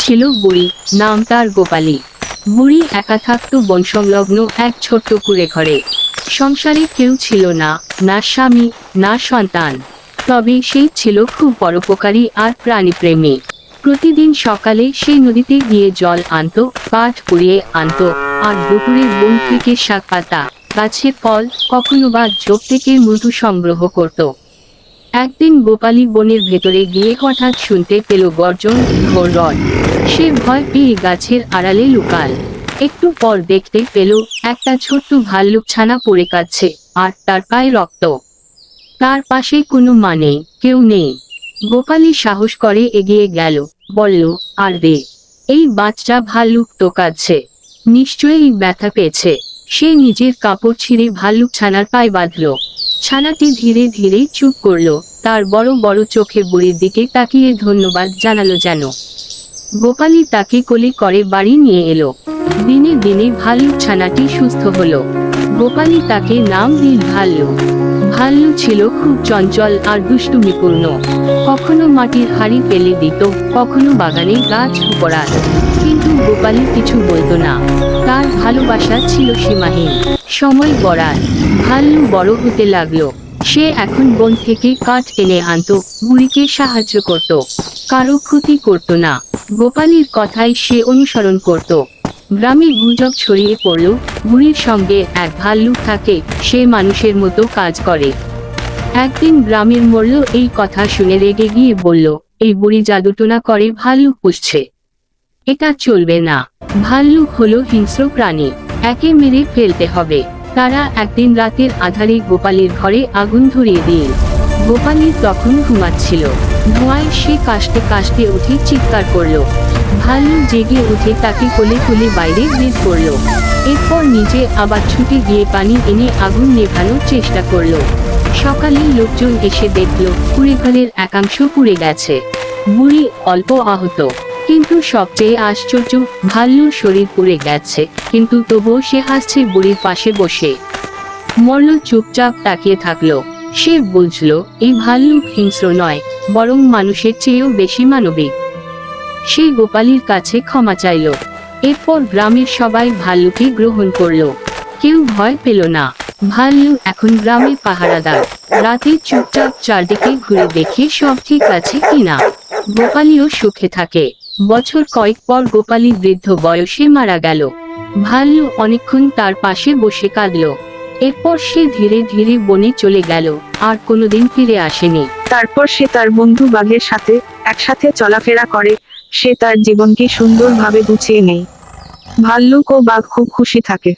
ছিল বুড়ি, নাম তার গোপালী। বুড়ি একা থাকত বনসংলগ্ন এক ছোট্ট কুঁড়ে ঘরে। সংসারে কেউ ছিল না, না স্বামী, না সন্তান। তবে সে ছিল খুব পরোপকারী আর প্রাণীপ্রেমী। প্রতিদিন সকালে সে নদীতে গিয়ে জল আনত, কাঠ কুড়িয়ে আনত, আর দুপুরে বন থেকে শাক পাতা, গাছের ফল, কখনো বা ঝোপ থেকে মধু সংগ্রহ করত। একদিন গোপালী বনের ভেতরে গিয়ে হঠাৎ শুনতে পেল গর্জন, ঘোর রড। সে ভয় পেয়ে গাছের আড়ালে লুকাল। একটু পর দেখতে পেল একটা ছোট্ট ভাল্লুক ছানা পড়ে কাঁদছে, আর তার পায়ে রক্ত। তার পাশে কোনো মা নেই, কেউ নেই। গোপালী সাহস করে এগিয়ে গেল, বলল, আর রে, এই বাচ্চা ভাল্লুক তো কাঁদছে, নিশ্চয়ই ব্যথা পেয়েছে। সে নিজের কাপড় ছিঁড়ে ভাল্লুক ছানার পায়ে বাঁধল। ছানাটি ধীরে ধীরে চুপ করল, তার বড় বড় চোখে বুড়ির দিকে তাকিয়ে ধন্যবাদ জানালো যেন। গোপালী তাকে কোলে করে বাড়ি নিয়ে এলো। দিনে দিনে ভাল্লুক ছানাটি সুস্থ হলো। গোপালী তাকে নাম দিল ভাল্লু। ভাল্লু ছিল খুব চঞ্চল আর দুষ্টুমিপূর্ণ। কখনো মাটির হাড়ি ফেলে দিত, কখনো বাগানে গাছ উপড়াত। কিন্তু গোপালী কিছু বলতো না। তার ভালোবাসা ছিল সীমাহীন। সময় গড়ায়, ভাল্লু বড় হতে লাগলো। সে এখন বন থেকে কাঠ এনে আনত, বুড়িকে সাহায্য করত, কারো ক্ষতি করত না। গোপালীর কথাই সে অনুসরণ করত। গ্রামে গুজব ছড়িয়ে পড়ল, বুড়ির সঙ্গে এক ভাল্লুক থাকে, সে মানুষের মতো কাজ করে। একদিন গ্রামের মোড়ল এই কথা শুনে রেগে গিয়ে বলল, এই বুড়ি জাদুটোনা করে ভাল্লুক পুষছে। এটা চলবে না। ভাল্লুক হলো হিংস্র প্রাণী, একে মেরে ফেলতে হবে। তারা একদিন রাতের আধারে গোপালীর ঘরে আগুন ধরিয়ে দিল। গোপালী তখন ঘুমাচ্ছিল। ধোঁয়ায় সে কাশতে কাশতে উঠে চিৎকার করলো। ভাল্লুক জেগে উঠে তাকে কোলে তুলে বাইরে বের করলো। এরপর নিজে আবার ছুটে গিয়ে পানি এনে আগুন নেভানোর চেষ্টা করলো। সকালে লোকজন এসে দেখলো কুঁড়েঘরের একাংশ পুড়ে গেছে। বুড়ি অল্প আহত, কিন্তু সবচেয়ে আশ্চর্য, ভাল্লুর শরীর পুড়ে গেছে, কিন্তু তবুও সে হাসছে বুড়ির পাশে বসে। মোড়ল চুপচাপ তাকিয়ে থাকলো। সে বুঝলো এই ভাল্লুক হিংস্র নয়, বরং মানুষের চেয়েও বেশি মানবিক। সে গোপালীর কাছে ক্ষমা চাইল। এরপর গ্রামের সবাই ভাল্লুকে গ্রহণ করলো। কেউ ভয় পেল না। ভাল্লু এখন গ্রামে পাহারাদার। রাতে চুপচাপ চারদিকে ঘুরে দেখে সব ঠিক আছে কিনা। গোপালীও সুখে থাকে। বছর কয়েক পর গোপালী বৃদ্ধ বয়সে মারা গেল। ভাল্লু অনেকক্ষণ তার পাশে বসে কাঁদল। এরপর সে ধীরে ধীরে বনে চলে গেল, আর কোনোদিন ফিরে আসেনি। তারপর সে তার বন্ধু বাঘের সাথে একসাথে চলাফেরা করে। সে তার জীবনকে সুন্দরভাবে গুছিয়ে নেয়। ভাল্লুক ও বাঘ খুব খুশি থাকে।